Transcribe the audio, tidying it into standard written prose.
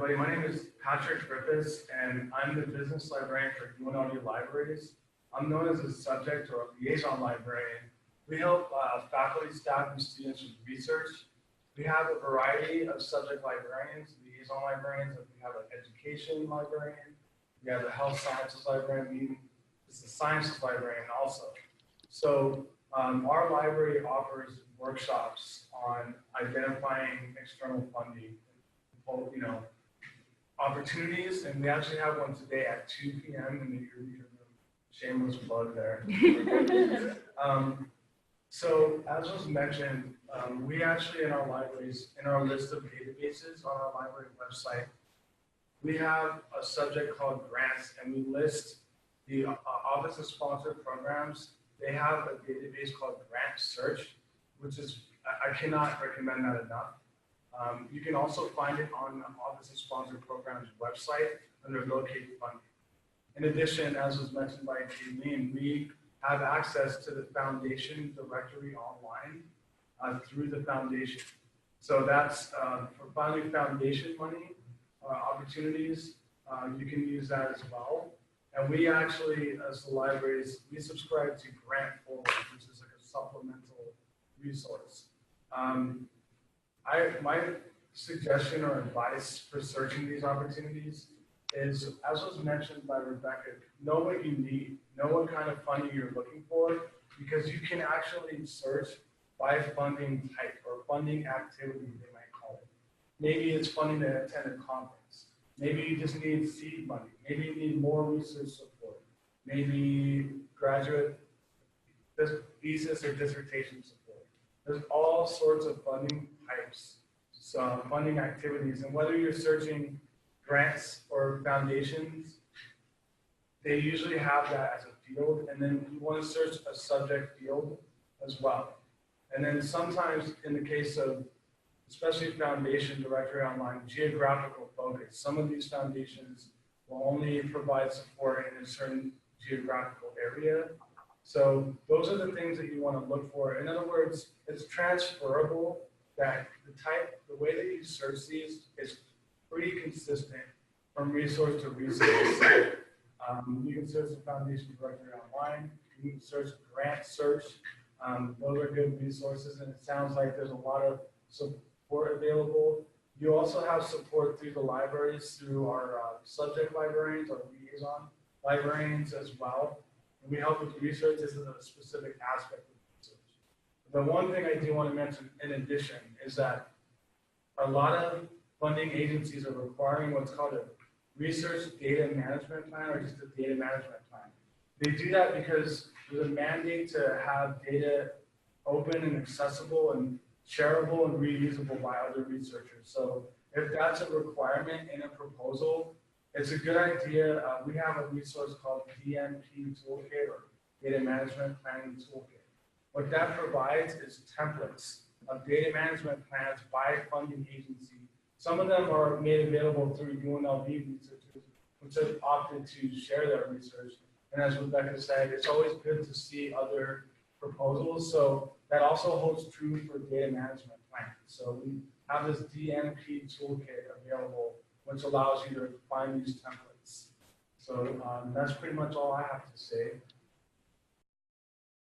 everybody. My name is Patrick Griffis, and I'm the business librarian for UNLV Libraries. I'm known as a subject or a liaison librarian. We help faculty, staff, and students with research. We have a variety of subject librarians, liaison librarians. We have an education librarian. We have a health sciences librarian. It's the sciences librarian also. So our library offers workshops on identifying external funding, opportunities, and we actually have one today at 2 p.m. in the Reader Room. Shameless plug there. So as was mentioned, we actually in our libraries, in our list of databases on our library website, we have a subject called grants, and we list the Office of Sponsored Programs. They have a database called Grant Search, which is, I cannot recommend that enough. You can also find it on the Office of Sponsored Programs website under Locate Funding. In addition, as was mentioned by Caleen, we have access to the foundation directory online through the foundation. So that's for finding foundation money opportunities, you can use that as well. And we actually, as the libraries, we subscribe to Grant Forward, which is like a supplemental resource. My suggestion or advice for searching these opportunities is, as was mentioned by Rebecca, know what you need, know what kind of funding you're looking for, because you can actually search by funding type or funding activity, they might call it. Maybe it's funding to attend a conference. Maybe you just need seed money. Maybe you need more research support. Maybe graduate thesis or dissertation support. There's all sorts of funding types, so funding activities, and whether you're searching grants or foundations, they usually have that as a field, and then you want to search a subject field as well. And then sometimes in the case of, especially foundation directory online, geographical focus. Some of these foundations will only provide support in a certain geographical area. So those are the things that you want to look for. In other words, it's transferable, that the way that you search these is pretty consistent from resource to resource. You can search the foundation directory online. You can search grant search. Those are good resources, and it sounds like there's a lot of support available. You also have support through the libraries, through our subject librarians, our liaison librarians as well. And we help with research. This is a specific aspect of research. The one thing I do want to mention in addition is that a lot of funding agencies are requiring what's called a research data management plan, or just a data management plan. They do that because there's a mandate to have data open and accessible and shareable and reusable by other researchers. So if that's a requirement in a proposal, it's a good idea. We have a resource called DMP Toolkit, or Data Management Planning Toolkit. What that provides is templates of data management plans by funding agency. Some of them are made available through UNLV researchers, which have opted to share their research. And as Rebecca said, it's always good to see other proposals. So that also holds true for data management plans. So we have this DMP toolkit available, which allows you to find these templates. So that's pretty much all I have to say.